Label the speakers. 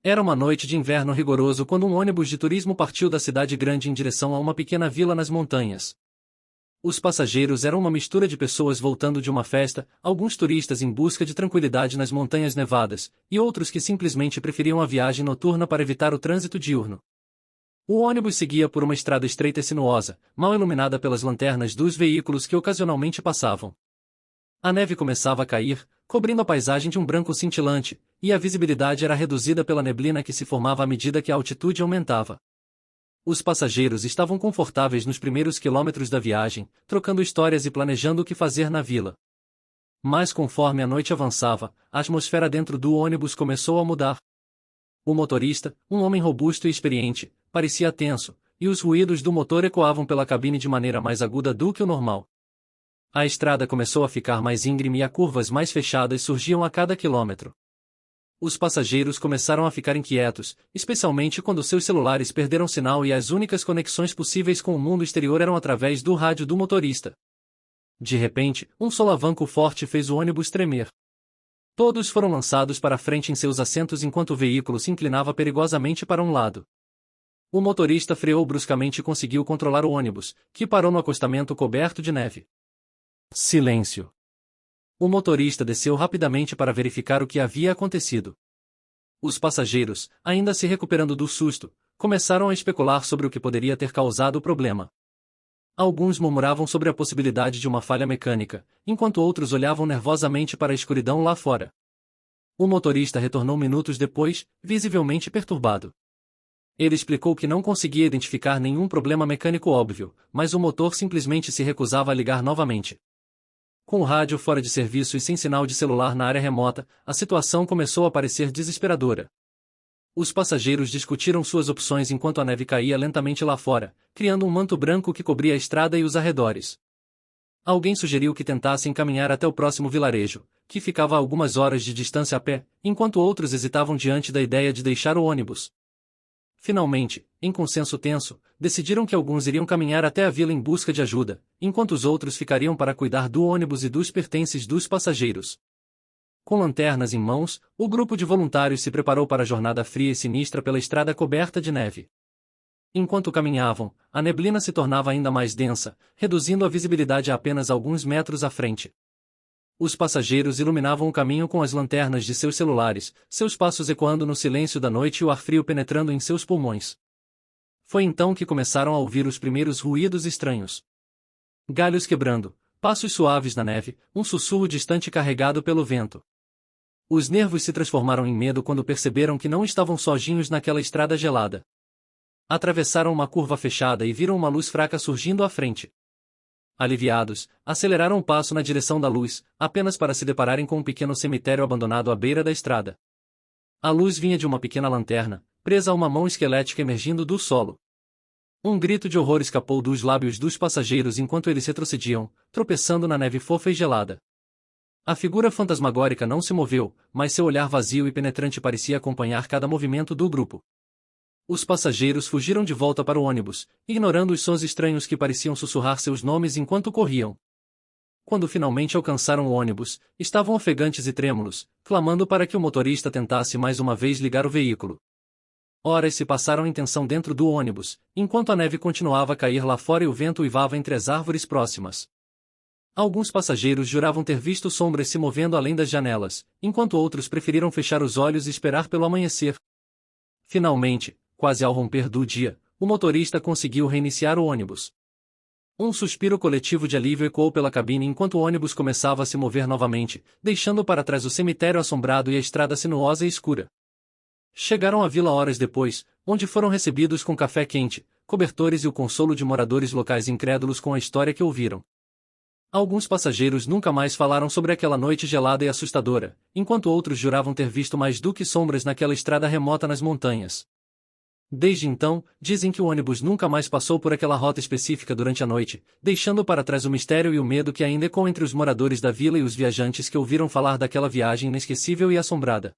Speaker 1: Era uma noite de inverno rigoroso quando um ônibus de turismo partiu da cidade grande em direção a uma pequena vila nas montanhas. Os passageiros eram uma mistura de pessoas voltando de uma festa, alguns turistas em busca de tranquilidade nas montanhas nevadas, e outros que simplesmente preferiam a viagem noturna para evitar o trânsito diurno. O ônibus seguia por uma estrada estreita e sinuosa, mal iluminada pelas lanternas dos veículos que ocasionalmente passavam. A neve começava a cair, cobrindo a paisagem de um branco cintilante, e a visibilidade era reduzida pela neblina que se formava à medida que a altitude aumentava. Os passageiros estavam confortáveis nos primeiros quilômetros da viagem, trocando histórias e planejando o que fazer na vila. Mas conforme a noite avançava, a atmosfera dentro do ônibus começou a mudar. O motorista, um homem robusto e experiente, parecia tenso, e os ruídos do motor ecoavam pela cabine de maneira mais aguda do que o normal. A estrada começou a ficar mais íngreme e as curvas mais fechadas surgiam a cada quilômetro. Os passageiros começaram a ficar inquietos, especialmente quando seus celulares perderam sinal e as únicas conexões possíveis com o mundo exterior eram através do rádio do motorista. De repente, um solavanco forte fez o ônibus tremer. Todos foram lançados para frente em seus assentos enquanto o veículo se inclinava perigosamente para um lado. O motorista freou bruscamente e conseguiu controlar o ônibus, que parou no acostamento coberto de neve. Silêncio. O motorista desceu rapidamente para verificar o que havia acontecido. Os passageiros, ainda se recuperando do susto, começaram a especular sobre o que poderia ter causado o problema. Alguns murmuravam sobre a possibilidade de uma falha mecânica, enquanto outros olhavam nervosamente para a escuridão lá fora. O motorista retornou minutos depois, visivelmente perturbado. Ele explicou que não conseguia identificar nenhum problema mecânico óbvio, mas o motor simplesmente se recusava a ligar novamente. Com o rádio fora de serviço e sem sinal de celular na área remota, a situação começou a parecer desesperadora. Os passageiros discutiram suas opções enquanto a neve caía lentamente lá fora, criando um manto branco que cobria a estrada e os arredores. Alguém sugeriu que tentassem caminhar até o próximo vilarejo, que ficava a algumas horas de distância a pé, enquanto outros hesitavam diante da ideia de deixar o ônibus. Finalmente, em consenso tenso, decidiram que alguns iriam caminhar até a vila em busca de ajuda, enquanto os outros ficariam para cuidar do ônibus e dos pertences dos passageiros. Com lanternas em mãos, o grupo de voluntários se preparou para a jornada fria e sinistra pela estrada coberta de neve. Enquanto caminhavam, a neblina se tornava ainda mais densa, reduzindo a visibilidade a apenas alguns metros à frente. Os passageiros iluminavam o caminho com as lanternas de seus celulares, seus passos ecoando no silêncio da noite e o ar frio penetrando em seus pulmões. Foi então que começaram a ouvir os primeiros ruídos estranhos. Galhos quebrando, passos suaves na neve, um sussurro distante carregado pelo vento. Os nervos se transformaram em medo quando perceberam que não estavam sozinhos naquela estrada gelada. Atravessaram uma curva fechada e viram uma luz fraca surgindo à frente. Aliviados, aceleraram o passo na direção da luz, apenas para se depararem com um pequeno cemitério abandonado à beira da estrada. A luz vinha de uma pequena lanterna, presa a uma mão esquelética emergindo do solo. Um grito de horror escapou dos lábios dos passageiros enquanto eles retrocediam, tropeçando na neve fofa e gelada. A figura fantasmagórica não se moveu, mas seu olhar vazio e penetrante parecia acompanhar cada movimento do grupo. Os passageiros fugiram de volta para o ônibus, ignorando os sons estranhos que pareciam sussurrar seus nomes enquanto corriam. Quando finalmente alcançaram o ônibus, estavam ofegantes e trêmulos, clamando para que o motorista tentasse mais uma vez ligar o veículo. Horas se passaram em tensão dentro do ônibus, enquanto a neve continuava a cair lá fora e o vento uivava entre as árvores próximas. Alguns passageiros juravam ter visto sombras se movendo além das janelas, enquanto outros preferiram fechar os olhos e esperar pelo amanhecer. Finalmente, quase ao romper do dia, o motorista conseguiu reiniciar o ônibus. Um suspiro coletivo de alívio ecoou pela cabine enquanto o ônibus começava a se mover novamente, deixando para trás o cemitério assombrado e a estrada sinuosa e escura. Chegaram à vila horas depois, onde foram recebidos com café quente, cobertores e o consolo de moradores locais incrédulos com a história que ouviram. Alguns passageiros nunca mais falaram sobre aquela noite gelada e assustadora, enquanto outros juravam ter visto mais do que sombras naquela estrada remota nas montanhas. Desde então, dizem que o ônibus nunca mais passou por aquela rota específica durante a noite, deixando para trás o mistério e o medo que ainda ecoam entre os moradores da vila e os viajantes que ouviram falar daquela viagem inesquecível e assombrada.